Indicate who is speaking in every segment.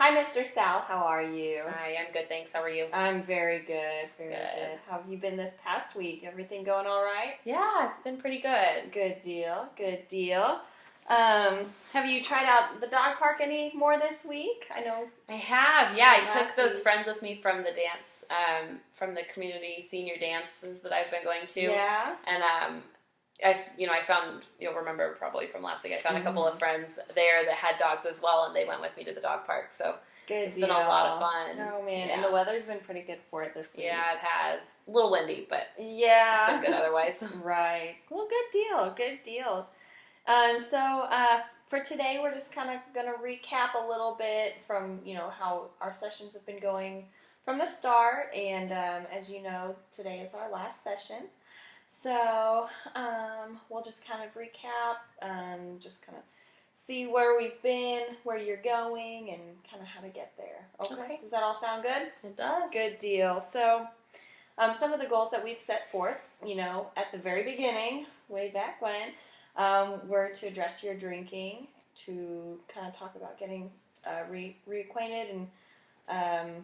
Speaker 1: Hi, Mr. Sal. How are you?
Speaker 2: Hi, I'm good, thanks. How are you?
Speaker 1: I'm very good. Very good. How have you been this past week? Everything going all right?
Speaker 2: Yeah, it's been pretty good.
Speaker 1: Good deal. Good deal. Have you tried out the dog park any more this week? I know.
Speaker 2: I have, yeah. I
Speaker 1: Last
Speaker 2: took those
Speaker 1: week.
Speaker 2: friends with me from the dance, from the community senior dances that I've been going to.
Speaker 1: Yeah.
Speaker 2: And I found, you'll remember probably from last week, I found a couple
Speaker 1: Mm-hmm.
Speaker 2: of friends there that had dogs as well, and they went with me to the dog park. So
Speaker 1: Good
Speaker 2: it's
Speaker 1: deal.
Speaker 2: been a lot of fun.
Speaker 1: Oh man,
Speaker 2: Yeah.
Speaker 1: and the weather's been pretty good for it this week.
Speaker 2: Yeah, it has. A little windy, but
Speaker 1: Yeah.
Speaker 2: it's been good otherwise.
Speaker 1: Right. Well, good deal. Good deal. For today, we're just kind of going to recap a little bit from, how our sessions have been going from the start. And as you know, today is our last session. So we'll just kind of recap, just kind of see where we've been, where you're going, and kind of how to get there. Okay? Does that all sound good?
Speaker 2: It does.
Speaker 1: Good deal. So some of the goals that we've set forth, at the very beginning, way back when, were to address your drinking, to kind of talk about getting reacquainted and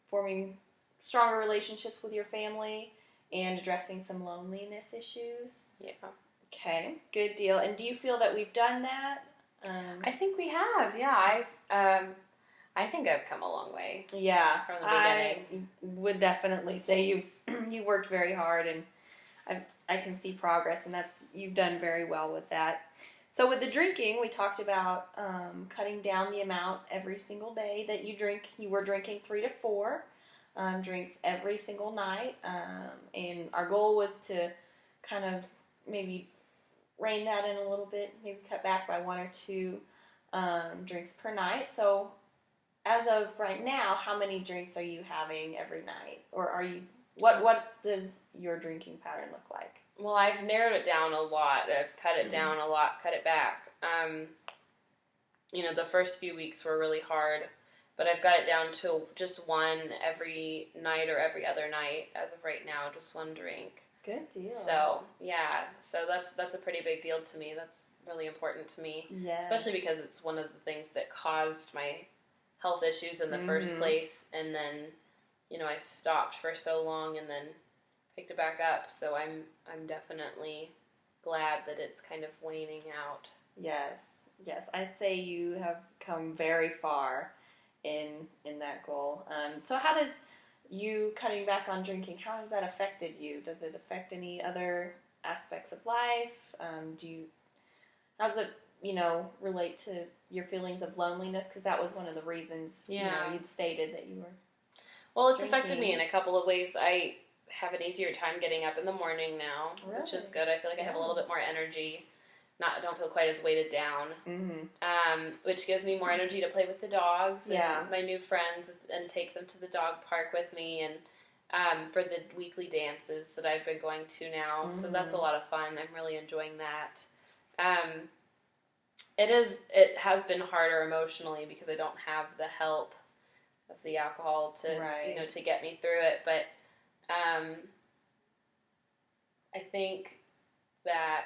Speaker 1: forming stronger relationships with your family, and addressing some loneliness issues.
Speaker 2: Yeah.
Speaker 1: Okay, good deal. And do you feel that we've done that?
Speaker 2: I think we have, yeah. I think I've come a long way.
Speaker 1: Yeah,
Speaker 2: From the beginning.
Speaker 1: I would definitely say you worked very hard, and I can see progress, and you've done very well with that. So with the drinking, we talked about cutting down the amount every single day that you drink. You were drinking 3 to 4 drinks every single night, and our goal was to kind of maybe rein that in a little bit, maybe cut back by 1 or 2 drinks per night. So as of right now, how many drinks are you having every night? Or what does your drinking pattern look like?
Speaker 2: Well, I've narrowed it down a lot. I've cut it down a lot, cut it back. The first few weeks were really hard, but I've got it down to just 1 every night or every other night as of right now, just 1 drink.
Speaker 1: Good deal.
Speaker 2: So, yeah. So that's a pretty big deal to me. That's really important to me.
Speaker 1: Yes.
Speaker 2: Especially because it's one of the things that caused my health issues in the first place, and then, I stopped for so long and then picked it back up. So I'm definitely glad that it's kind of waning out.
Speaker 1: Yes. I'd say you have come very far in that goal. So how does you cutting back on drinking, how has that affected you? Does it affect any other aspects of life? How does it, relate to your feelings of loneliness? Because that was one of the reasons, you'd stated that you were
Speaker 2: Well, it's
Speaker 1: drinking.
Speaker 2: affected me in a couple of ways. I have an easier time getting up in the morning now, which is good. I feel like I have a little bit more energy. I don't feel quite as weighted down, which gives me more energy to play with the dogs and my new friends and take them to the dog park with me, and for the weekly dances that I've been going to now. So that's a lot of fun. I'm really enjoying that. It has been harder emotionally because I don't have the help of the alcohol to to get me through it, but I think that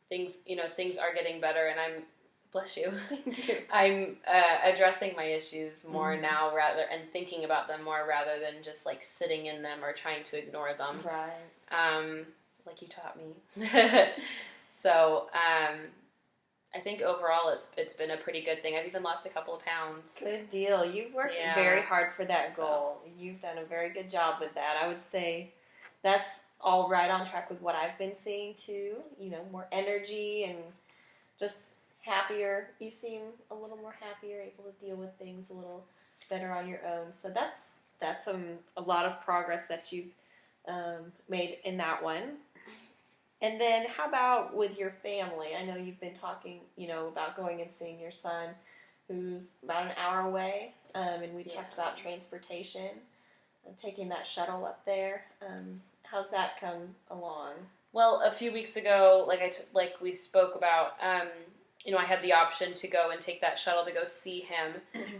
Speaker 2: things are getting better, and bless you. I'm addressing my issues more now, and thinking about them more rather than just like sitting in them or trying to ignore them.
Speaker 1: Right.
Speaker 2: Like you taught me. So I think overall it's been a pretty good thing. I've even lost a couple of pounds.
Speaker 1: Good deal. You've worked very hard for that goal. You've done a very good job with that. I would say that's all right on track with what I've been seeing too. More energy and just happier. You seem a little more happier, able to deal with things a little better on your own. So that's a lot of progress that you've made in that one. And then how about with your family? I know you've been talking, about going and seeing your son, who's about an hour away, and we talked about transportation, taking that shuttle up there. How's that come along?
Speaker 2: Well, a few weeks ago, like we spoke about, I had the option to go and take that shuttle to go see him,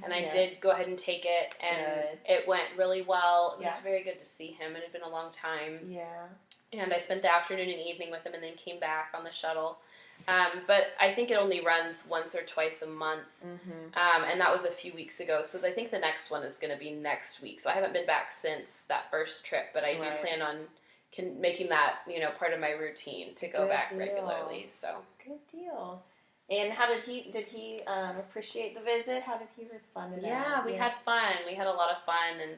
Speaker 2: and I did go ahead and take it, and it went really well. It was very good to see him. It had been a long time.
Speaker 1: Yeah.
Speaker 2: And I spent the afternoon and evening with him, and then came back on the shuttle. But I think it only runs once or twice a month, and that was a few weeks ago. So I think the next one is going to be next week. So I haven't been back since that first trip, but I do plan on making that part of my routine to go back regularly. So
Speaker 1: good deal. And how did he appreciate the visit? How did he respond to that?
Speaker 2: Yeah, we had fun. We had a lot of fun, and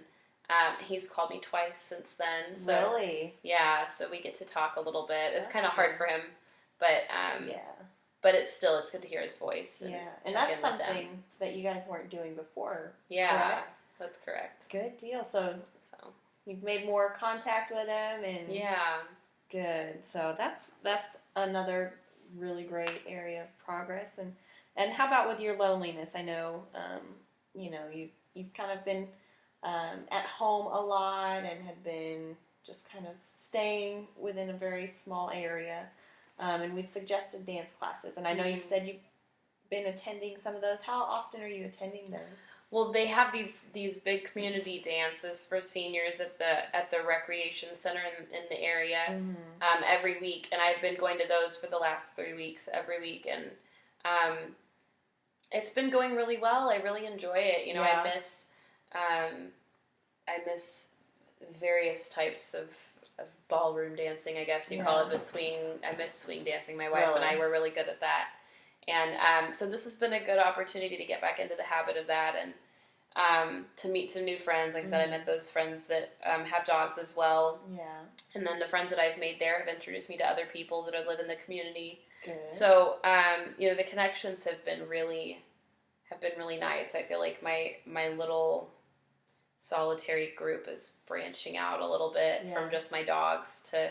Speaker 2: he's called me twice since then. So,
Speaker 1: really?
Speaker 2: Yeah, so we get to talk a little bit. It's kind of hard for him, but but it's good to hear his voice.
Speaker 1: And that's something that you guys weren't doing before.
Speaker 2: Yeah,
Speaker 1: correct?
Speaker 2: That's correct.
Speaker 1: Good deal. So you've made more contact with him, and good. So that's another really great area of progress. And how about with your loneliness? I know you've kind of been at home a lot and had been just kind of staying within a very small area. And we'd suggested dance classes. And I know you've said you've been attending some of those. How often are you attending those?
Speaker 2: Well, they have these big community dances for seniors at the recreation center in the area every week, and I've been going to those for the last 3 weeks every week, and it's been going really well. I really enjoy it. I miss various types of ballroom dancing, I guess you call it, the swing. I miss swing dancing. My wife and I were really good at that. And so this has been a good opportunity to get back into the habit of that and to meet some new friends. Like I said, I met those friends that have dogs as well. Yeah. And then the friends that I've made there have introduced me to other people that live in the community. Good. So, the connections have been really nice. I feel like my little solitary group is branching out a little bit from just my dogs to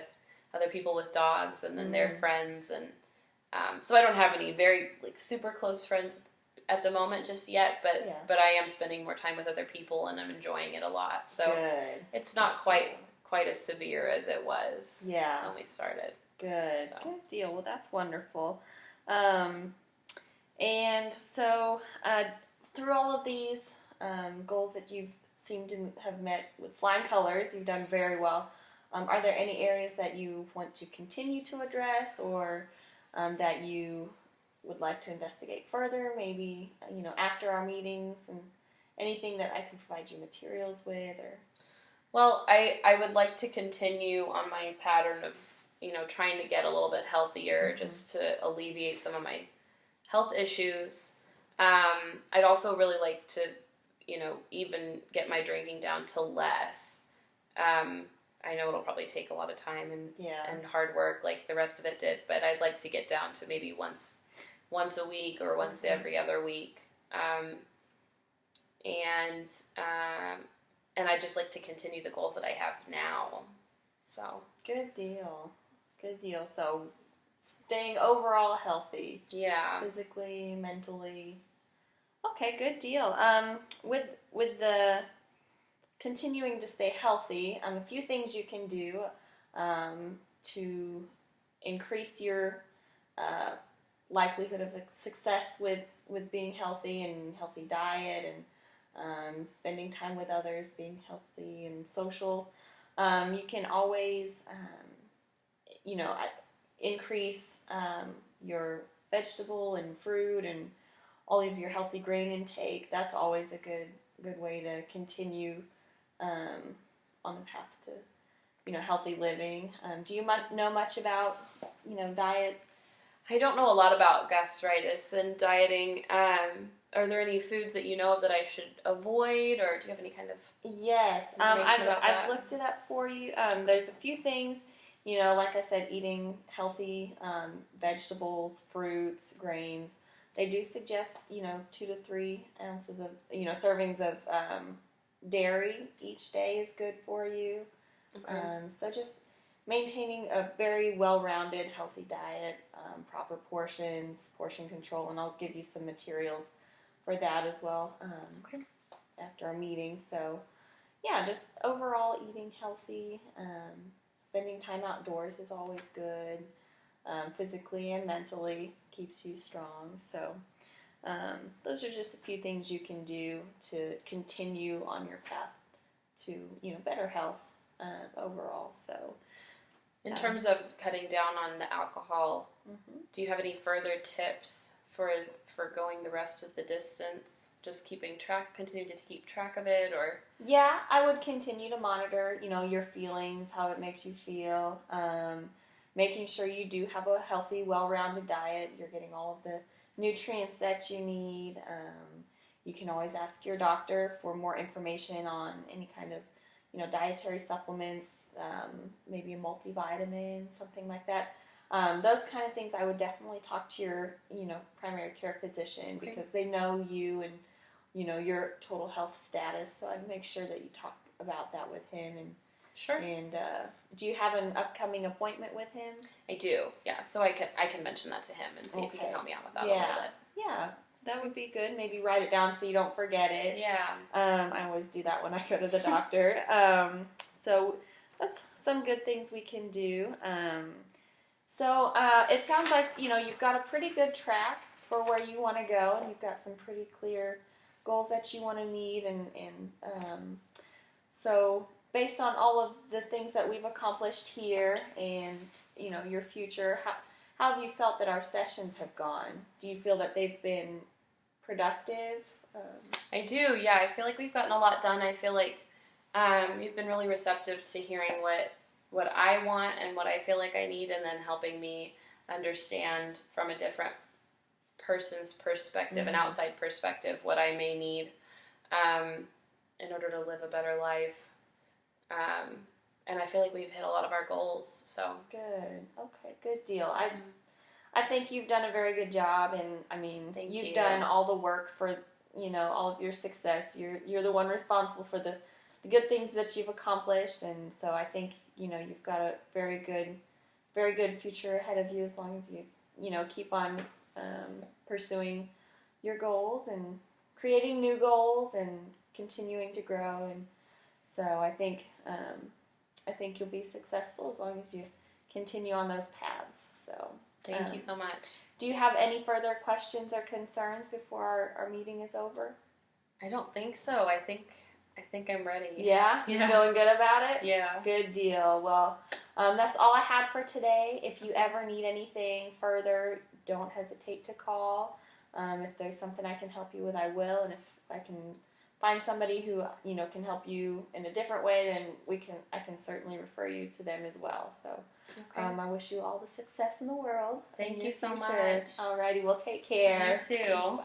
Speaker 2: other people with dogs and then their friends. And so I don't have any very super close friends at the moment just yet, but I am spending more time with other people and I'm enjoying it a lot. So it's not quite as severe as it was when we started.
Speaker 1: Good. So. Good deal. Well, that's wonderful. And so through all of these goals that you've seemed to have met with flying colors, you've done very well. Are there any areas that you want to continue to address or that you would like to investigate further, maybe, after our meetings, and anything that I can provide you materials with? Or
Speaker 2: Well, I would like to continue on my pattern of, trying to get a little bit healthier just to alleviate some of my health issues. I'd also really like to, even get my drinking down to less. I know it'll probably take a lot of time and hard work like the rest of it did, but I'd like to get down to maybe once a week or once every other week. And I'd just like to continue the goals that I have now. So
Speaker 1: good deal. So staying overall healthy. Yeah. Physically, mentally. Okay, good deal. With the continuing to stay healthy, a few things you can do to increase your likelihood of success with being healthy and healthy diet and spending time with others, being healthy and social. You can always, increase your vegetable and fruit and all of your healthy grain intake. That's always a good way to continue on the path to, healthy living. Do you know much about, diet?
Speaker 2: I don't know a lot about gastritis and dieting. Are there any foods that you know of that I should avoid, or do you have any kind of information about that?
Speaker 1: I've looked it up for you. There's a few things, like I said, eating healthy vegetables, fruits, grains. They do suggest, 2 to 3 ounces of, servings of dairy each day is good for you. Okay. So just maintaining a very well-rounded, healthy diet, proper portions, portion control, and I'll give you some materials for that as well after our meeting. So, yeah, just overall eating healthy, spending time outdoors is always good, physically and mentally keeps you strong. So, those are just a few things you can do to continue on your path to, better health overall. So,
Speaker 2: In terms of cutting down on the alcohol, do you have any further tips for going the rest of the distance? Just continue to keep track of it, or?
Speaker 1: Yeah, I would continue to monitor, your feelings, how it makes you feel. Making sure you do have a healthy, well-rounded diet. You're getting all of the nutrients that you need. You can always ask your doctor for more information on any kind of, dietary supplements, maybe a multivitamin, something like that. Those kind of things I would definitely talk to your, primary care physician because they know you and, your total health status. So I'd make sure that you talk about that with him. And
Speaker 2: sure.
Speaker 1: And do you have an upcoming appointment with him?
Speaker 2: I do, yeah. So I can mention that to him and see if he can help me out with that a little bit.
Speaker 1: Yeah, that would be good. Maybe write it down so you don't forget it.
Speaker 2: Yeah.
Speaker 1: I always do that when I go to the doctor. So that's some good things we can do. So it sounds like, you've got a pretty good track for where you want to go, and you've got some pretty clear goals that you want to meet. And so based on all of the things that we've accomplished here and, your future, how have you felt that our sessions have gone? Do you feel that they've been productive?
Speaker 2: I do, yeah. I feel like we've gotten a lot done. I feel like you've been really receptive to hearing what I want and what I feel like I need, and then helping me understand from a different person's perspective, an outside perspective, what I may need in order to live a better life. And I feel like we've hit a lot of our goals. So
Speaker 1: good. Okay, good deal. I think you've done a very good job, and I mean, you've done all the work for all of your success. You're the one responsible for the good things that you've accomplished, and so I think you've got a very good future ahead of you as long as you keep on pursuing your goals and creating new goals and continuing to grow. And so I think you'll be successful as long as you continue on those paths. So
Speaker 2: thank you so much.
Speaker 1: Do you have any further questions or concerns before our meeting is over?
Speaker 2: I don't think so. I think I'm ready.
Speaker 1: Yeah? You feeling good about it?
Speaker 2: Yeah.
Speaker 1: Good deal. Well, that's all I had for today. If you ever need anything further, don't hesitate to call. If there's something I can help you with, I will. And if I can find somebody who can help you in a different way, then I can certainly refer you to them as well. So I wish you all the success in the world.
Speaker 2: Thank you so much.
Speaker 1: Alrighty, well, take care.
Speaker 2: You too.